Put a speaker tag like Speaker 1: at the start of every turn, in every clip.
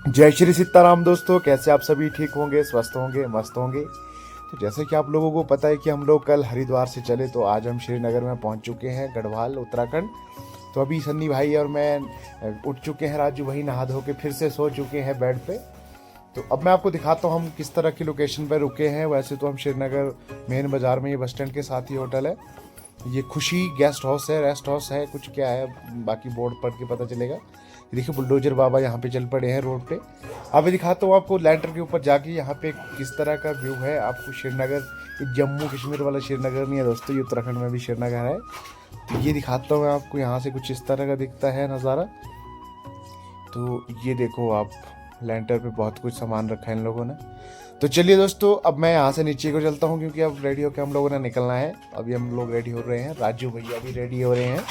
Speaker 1: जय श्री सीताराम दोस्तों, कैसे आप सभी ठीक होंगे, स्वस्थ होंगे, मस्त होंगे। तो जैसे कि आप लोगों को पता है कि हम लोग कल हरिद्वार से चले, तो आज हम श्रीनगर में पहुंच चुके हैं, गढ़वाल उत्तराखंड। तो अभी सन्नी भाई और मैं उठ चुके हैं, राजू भाई नहा धो के फिर से सो चुके हैं बेड पे। तो अब मैं आपको दिखाता हूँ हम किस तरह की लोकेशन पर रुके हैं। वैसे तो हम श्रीनगर मेन बाज़ार में, ये बस स्टैंड के साथ ही होटल है। ये खुशी गेस्ट हाउस है, रेस्ट हाउस है, कुछ क्या है बाकी बोर्ड पढ़ के पता चलेगा। ये देखिए बुलडोजर बाबा यहाँ पे चल पड़े हैं रोड पे। अभी दिखाता हूँ आपको लैंटर के ऊपर जाके यहाँ पे किस तरह का व्यू है आपको श्रीनगर। ये जम्मू कश्मीर वाला श्रीनगर नहीं है दोस्तों, ये उत्तराखंड में भी श्रीनगर है। तो ये दिखाता हूँ मैं आपको, यहाँ से कुछ इस तरह का दिखता है नज़ारा। तो ये देखो आप, लैंटर पे बहुत कुछ सामान रखा है इन लोगों ने। तो चलिए दोस्तों, अब मैं यहाँ से नीचे को चलता हूँ क्योंकि अब रेडी होकर हम लोगों ने निकलना है। अभी हम लोग रेडी हो रहे हैं, राजू भैया भी रेडी हो रहे हैं।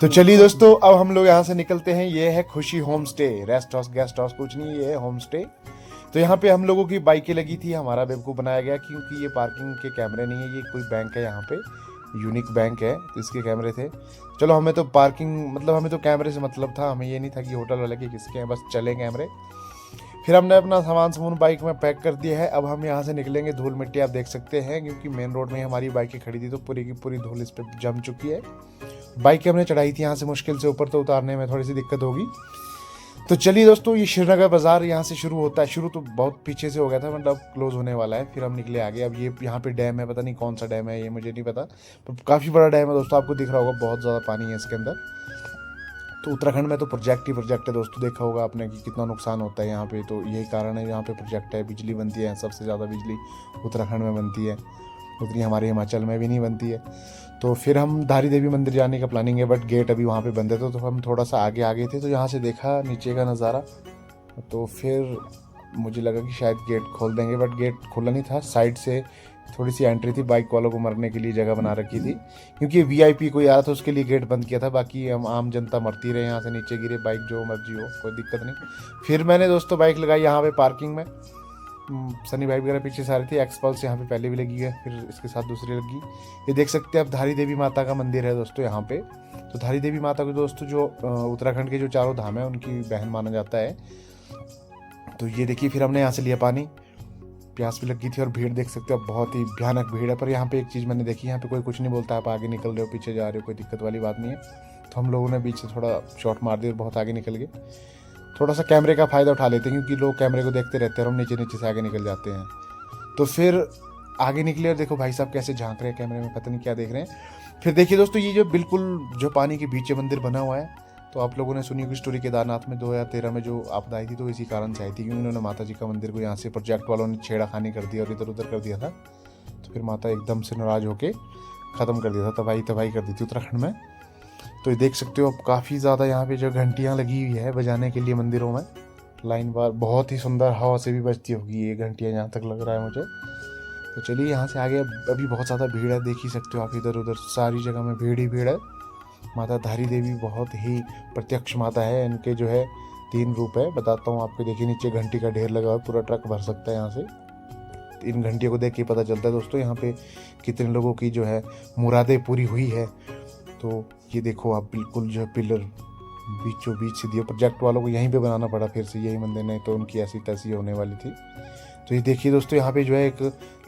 Speaker 1: तो चलिए दोस्तों, अब हम लोग यहाँ से निकलते हैं। ये है खुशी home stay, rest house guest house कुछ नहीं, ये है होम स्टे। तो यहाँ पे हम लोगों की बाइकें लगी थी, हमारा बेवकूफ़ बनाया गया क्योंकि ये पार्किंग के कैमरे नहीं है। ये कोई बैंक है यहाँ पे, यूनिक बैंक है, तो इसके कैमरे थे। चलो, हमें तो पार्किंग मतलब हमें तो कैमरे से मतलब था, हमें ये नहीं था कि होटल वाले के किसके हैं, बस चले कैमरे। फिर हमने अपना सामान बाइक में पैक कर दिया है। अब हम यहाँ से निकलेंगे, धूल मिट्टी आप देख सकते हैं क्योंकि मेन रोड में हमारी बाइकें खड़ी थी, तो पूरी की पूरी धूल इस पर जम चुकी है। बाइक हमने चढ़ाई थी यहाँ से मुश्किल से ऊपर, तो उतारने में थोड़ी सी दिक्कत होगी। तो चलिए दोस्तों, ये श्रीनगर बाज़ार यहाँ से शुरू होता है। शुरू तो बहुत पीछे से हो गया था, मतलब क्लोज होने वाला है। फिर हम निकले आगे। अब ये यहाँ पे डैम है, पता नहीं कौन सा डैम है ये मुझे नहीं पता, पर काफ़ी बड़ा डैम है दोस्तों, आपको दिख रहा होगा, बहुत ज़्यादा पानी है इसके अंदर। तो उत्तराखंड में तो प्रोजेक्ट ही प्रोजेक्ट है दोस्तों, देखा होगा आपने कि कितना नुकसान होता है यहाँ पे। तो यही कारण है, यहाँ पे प्रोजेक्ट है, बिजली बनती है, सबसे ज़्यादा बिजली उत्तराखंड में बनती है, उतनी हमारे हिमाचल में भी नहीं बनती है। तो फिर हम धारी देवी मंदिर जाने का प्लानिंग है, बट गेट अभी वहाँ पे बंद है, तो हम थोड़ा सा आगे आगे थे, तो यहाँ से देखा नीचे का नज़ारा। तो फिर मुझे लगा कि शायद गेट खोल देंगे, बट गेट खुला नहीं था। साइड से थोड़ी सी एंट्री थी, बाइक वालों को मरने के लिए जगह बना रखी थी क्योंकि वीआईपी कोई आया था, उसके लिए गेट बंद किया था। बाकी हम आम जनता मरती रहे, यहाँ से नीचे गिरे, बाइक जो मर्जी हो, कोई दिक्कत नहीं। फिर मैंने दोस्तों बाइक लगाई यहाँ पे पार्किंग में। सनी भाई वगैरह पीछे सारी थी, एक्सपल्स यहाँ पे पहले भी लगी है, फिर इसके साथ दूसरी लगी। ये देख सकते हैं आप, धारी देवी माता का मंदिर है दोस्तों यहाँ पे। तो धारी देवी माता को दोस्तों जो उत्तराखंड के जो चारों धाम है उनकी बहन माना जाता है। तो ये देखिए, फिर हमने यहाँ से लिया पानी, प्यास भी लगी थी। और भीड़ देख सकते हो, बहुत ही भयानक भीड़ है। पर यहाँ पे एक चीज़ मैंने देखी, यहाँ पे कोई कुछ नहीं बोलता, आप आगे निकल रहे हो, पीछे जा रहे हो, कोई दिक्कत वाली बात नहीं है। तो हम लोगों ने बीच से थोड़ा शॉट मार दिया और बहुत आगे निकल गए। थोड़ा सा कैमरे का फ़ायदा उठा लेते हैं क्योंकि लोग कैमरे को देखते रहते हैं और हम नीचे नीचे से आगे निकल जाते हैं। तो फिर आगे निकले और देखो भाई साहब कैसे झांक रहे हैं कैमरे में, पता नहीं क्या देख रहे हैं। फिर देखिए दोस्तों, ये जो बिल्कुल जो पानी के बीच मंदिर बना हुआ है, तो आप लोगों ने सुनी होगी स्टोरी, केदारनाथ में 2013 में जो आपदा आई थी, तो इसी कारण से आई थी क्योंकि उन्होंने माता जी का मंदिर को यहाँ से प्रोजेक्ट वालों ने छेड़ाखानी कर दिया और इधर उधर कर दिया था। तो फिर माता एकदम से नाराज़ होके ख़त्म कर दिया था, तबाही तबाही कर दी थी उत्तराखंड में। तो ये देख सकते हो आप, काफ़ी ज़्यादा यहाँ पे जो घंटियाँ लगी हुई है बजाने के लिए मंदिरों में, लाइन बार, बहुत ही सुंदर हवा से भी बजती होगी ये घंटियाँ, जहाँ तक लग रहा है मुझे। तो चलिए यहाँ से आगे, अभी बहुत ज़्यादा भीड़ है, देख ही सकते हो आप, इधर उधर सारी जगह में भीड़ ही भीड़ है। माता धारी देवी बहुत ही प्रत्यक्ष माता है, इनके जो है 3 रूप है, बताता हूँ आपको। देखिए नीचे घंटी का ढेर लगा हुआ, पूरा ट्रक भर सकता है यहाँ से। इन घंटियों को देख के पता चलता है दोस्तों यहाँ पे कितने लोगों की जो है मुरादें पूरी हुई है। तो ये देखो आप, बिल्कुल जो है पिलर बीचों बीच से दिया, प्रोजेक्ट वालों को यहीं पे बनाना पड़ा फिर से यही मंदिर, नहीं तो उनकी ऐसी तैसी होने वाली थी। तो ये देखिए दोस्तों, यहाँ पे जो है एक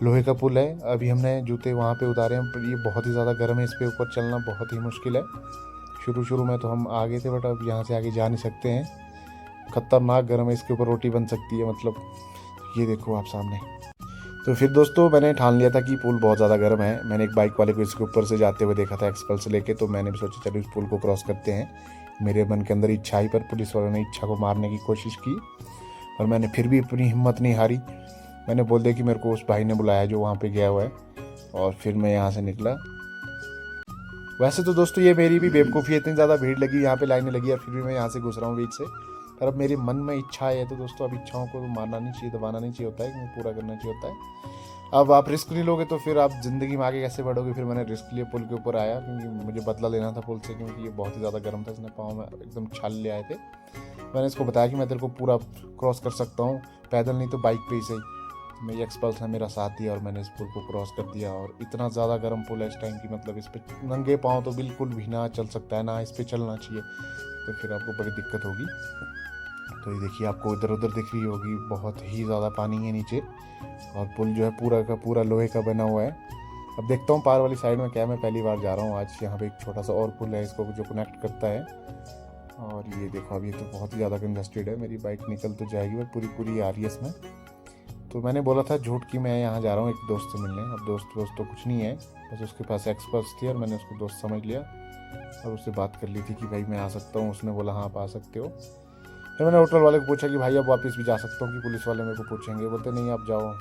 Speaker 1: लोहे का पुल है, अभी हमने जूते वहाँ पे उतारे हैं, पर ये बहुत ही ज़्यादा गर्म है, इस पे ऊपर चलना बहुत ही मुश्किल है। शुरू में तो हम आगे थे, बट अब यहाँ से आगे जा नहीं सकते हैं, खतरनाक गर्म है, इसके ऊपर रोटी बन सकती है मतलब। ये देखो आप सामने। तो फिर दोस्तों मैंने ठान लिया था कि पुल बहुत ज़्यादा गर्म है। मैंने एक बाइक वाले को इसके ऊपर से जाते हुए देखा था एक्सपल्स लेके, तो मैंने भी सोचा चलो इस पुल को क्रॉस करते हैं। मेरे मन के अंदर इच्छा आई, पर पुलिस वालों ने इच्छा को मारने की कोशिश की, और मैंने फिर भी अपनी हिम्मत नहीं हारी। मैंने बोल दिया कि मेरे को उस भाई ने बुलाया जो वहाँ पे गया हुआ है, और फिर मैं यहाँ से निकला। वैसे तो दोस्तों ये मेरी भी बेवकूफ़ी है, इतनी ज़्यादा भीड़ लगी, यहाँ पे लाइनें लगी, और फिर भी मैं यहाँ से घुस रहा हूँ बीच से। पर अब मेरे मन में इच्छा है, तो दोस्तों अब इच्छाओं को मारना नहीं चाहिए, दबाना नहीं चाहिए होता है, पूरा करना चाहिए होता है। अब आप रिस्क नहीं लोगे तो फिर आप ज़िंदगी में आगे कैसे बढ़ोगे। फिर मैंने रिस्क लिए, पुल के ऊपर आया क्योंकि मुझे बदला लेना था पुल से, क्योंकि ये बहुत ही ज़्यादा गर्म था, इसने पाँव में एकदम छाल ले आए थे। मैंने इसको बताया कि मैं तेरे को पूरा क्रॉस कर सकता हूँ, पैदल नहीं तो बाइक पे ही सही। मेरी एक्सपल्स ने मेरा साथ दिया और मैंने इस पुल को क्रॉस कर दिया। और इतना ज़्यादा गर्म पुल है इस टाइम की, मतलब इस पर नंगे पाँव तो बिल्कुल भी ना चल सकता है, ना इस पर चलना चाहिए, तो फिर आपको बड़ी दिक्कत होगी। तो ये देखिए आपको इधर उधर दिख रही होगी, बहुत ही ज़्यादा पानी है नीचे और पुल जो है पूरा का पूरा लोहे का बना हुआ है। अब देखता हूँ पार वाली साइड में क्या, मैं पहली बार जा रहा हूँ आज। यहाँ पे एक छोटा सा और पुल है इसको जो कनेक्ट करता है। और ये देखो अभी तो बहुत ही ज़्यादा कंजस्टेड है, मेरी बाइक निकल तो जाएगी बट पूरी पूरी आ रही है इसमें। तो मैंने बोला था झूठ कि मैं यहाँ जा रहा हूँ एक दोस्त से मिलने। अब दोस्त तो कुछ नहीं है, बस उसके पास एक्सपर्ट्स थी और मैंने उसको दोस्त समझ लिया और उससे बात कर ली थी कि भाई मैं आ सकता हूँ। उसने बोला हाँ आप आ सकते हो। फिर मैंने होटल वाले को पूछा कि भाई अब वापस भी जा सकता हूँ कि पुलिस वाले मेरे को पूछेंगे? बोलते नहीं आप जाओ,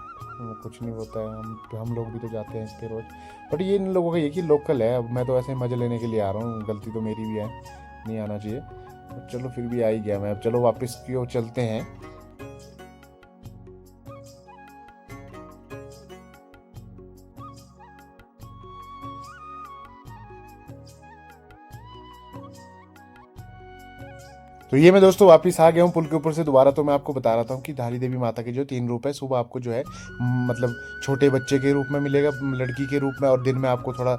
Speaker 1: कुछ नहीं होता है, हम लोग भी तो जाते हैं इसके रोज़। बट ये इन लोगों का ये कि लोकल है, अब मैं तो ऐसे ही मज़े लेने के लिए आ रहा हूँ, गलती तो मेरी भी है, नहीं आना चाहिए। बट चलो फिर भी आ ही गया मैं। अब चलो वापस की ओर चलते हैं। तो ये मैं दोस्तों वापस आ गया हूँ पुल के ऊपर से दोबारा। तो मैं आपको बता रहा था कि धारी देवी माता के जो 3 रूप है, सुबह आपको जो है मतलब छोटे बच्चे के रूप में मिलेगा, लड़की के रूप में, और दिन में आपको थोड़ा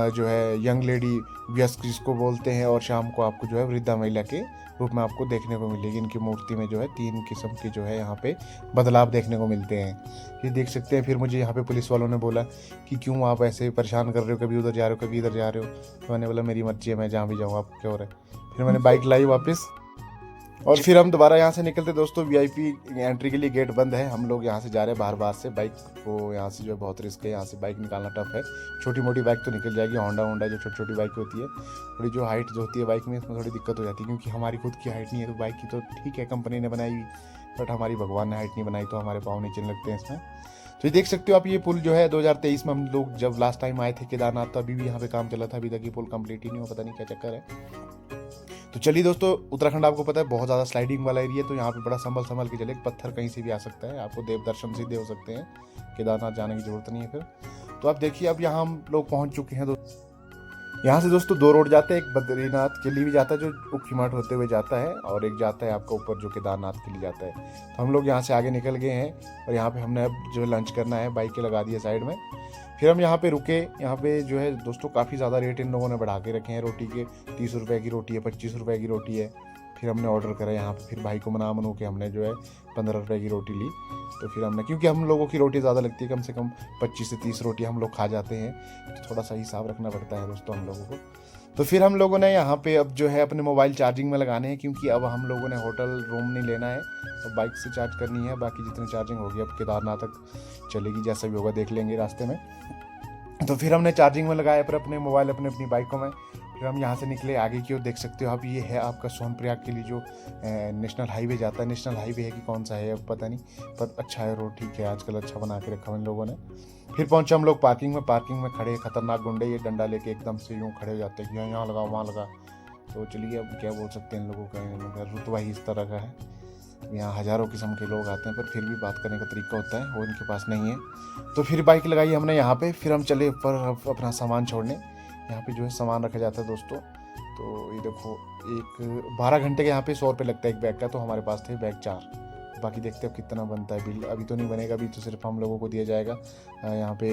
Speaker 1: जो है यंग लेडी वयस्क जिसको बोलते हैं, और शाम को आपको जो है वृद्धा महिला के रूप में आपको देखने को मिलेगी। इनकी मूर्ति में जो है 3 किस्म के जो है यहाँ पे बदलाव देखने को मिलते हैं, ये देख सकते हैं। फिर मुझे यहाँ पे पुलिस वालों ने बोला कि क्यों आप ऐसे परेशान कर रहे हो, कभी उधर जा रहे हो कभी इधर जा रहे हो। तो मैंने बोला मेरी मर्जी है, मैं जहाँ भी जाऊँ, आपको क्या हो रहा है। फिर मैंने बाइक लाई वापस और फिर हम दोबारा यहाँ से निकलते। दोस्तों वीआईपी एंट्री के लिए गेट बंद है, हम लोग यहाँ से जा रहे हैं बाहर से। बाइक को यहाँ से जो है बहुत रिस्क है, यहाँ से बाइक निकालना टफ है। छोटी मोटी बाइक तो निकल जाएगी, होंडा जो छोटी छोटी बाइक होती है। थोड़ी जो हाइट जो होती है बाइक में, इसमें थोड़ी दिक्कत हो जाती है क्योंकि हमारी खुद की हाइट नहीं है। तो बाइक की तो ठीक है कंपनी ने बनाई हुई, बट हमारी भगवान ने हाइट नहीं बनाई, तो हमारे पाँव नीचे लगते हैं इसमें। तो ये देख सकते हो आप, ये पुल जो है 2023 में हम लोग जब लास्ट टाइम आए थे केदारनाथ, तो अभी भी यहाँ पे काम चला था, अभी तक ये पुल कंप्लीट ही नहीं हुआ, पता नहीं क्या चक्कर है। तो चलिए दोस्तों, उत्तराखंड आपको पता है बहुत ज़्यादा स्लाइडिंग वाला एरिया है, तो यहाँ पे बड़ा संभल के चले, पत्थर कहीं से भी आ सकता है, आपको देव दर्शन सीधे हो सकते हैं, केदारनाथ जाने की जरूरत नहीं है फिर। तो आप देखिए अब यहाँ हम लोग पहुँच चुके हैं। यहाँ से दोस्तों 2 रोड जाते हैं, एक बद्रीनाथ के लिए भी जाता है जो उखीमठ होते हुए जाता है, और एक जाता है आपका ऊपर जो केदारनाथ के लिए जाता है। तो हम लोग यहाँ से आगे निकल गए हैं और यहाँ पे हमने अब जो लंच करना है, बाइक के लगा दिए साइड में। फिर हम यहाँ पे रुके। यहाँ पे जो है दोस्तों काफ़ी ज़्यादा रेट इन लोगों ने बढ़ा के रखे हैं रोटी के। 30 रुपये की रोटी है, 25 रुपये की रोटी है। फिर हमने ऑर्डर करा यहाँ पे, फिर भाई को मना के हमने जो है 15 रुपये की रोटी ली। तो फिर हमने, क्योंकि हम लोगों की रोटी ज़्यादा लगती है, कम से कम 25 से 30 रोटी हम लोग खा जाते हैं, तो थोड़ा सा हिसाब रखना पड़ता है दोस्तों हम लोगों को। तो फिर हम लोगों ने यहाँ पे अब जो है अपने मोबाइल चार्जिंग में लगाने हैं, क्योंकि अब हम लोगों ने होटल रूम नहीं लेना है, तो बाइक से चार्ज करनी है। बाकी जितनी चार्जिंग होगी अब केदारनाथ तक चलेगी, जैसा भी होगा देख लेंगे रास्ते में। तो फिर हमने चार्जिंग में लगाया पर अपने मोबाइल अपनी बाइकों में। फिर हम यहाँ से निकले आगे की ओर। देख सकते हो आप, ये है आपका सोनप्रयाग के लिए जो नेशनल हाईवे जाता है। नेशनल हाईवे है कि कौन सा है अब पता नहीं, पर अच्छा है रोड, ठीक है, आजकल अच्छा बना के रखा इन लोगों ने। फिर पहुंचे हम लोग पार्किंग में खड़े खतरनाक गुंडे, ये डंडा लेके एकदम से यूँ खड़े हो जाते हैं कि यहाँ लगा वहाँ लगा। तो चलिए अब क्या बोल सकते हैं इन लोगों का, रुतबा ही इस तरह का है। यहाँ हज़ारों किस्म के लोग आते हैं, पर फिर भी बात करने का तरीका होता है, वो इनके पास नहीं है। तो फिर बाइक लगाई हमने यहाँ पे। फिर हम चले ऊपर अपना सामान छोड़ने। यहाँ पे जो है सामान रखा जाता है दोस्तों। तो ये देखो, एक 12 घंटे के यहाँ पे 100 रुपये लगता है एक बैग का, तो हमारे पास थे बैग 4। बाकी देखते हैं कितना बनता है बिल। अभी तो नहीं बनेगा, अभी तो सिर्फ हम लोगों को दिया जाएगा यहाँ पे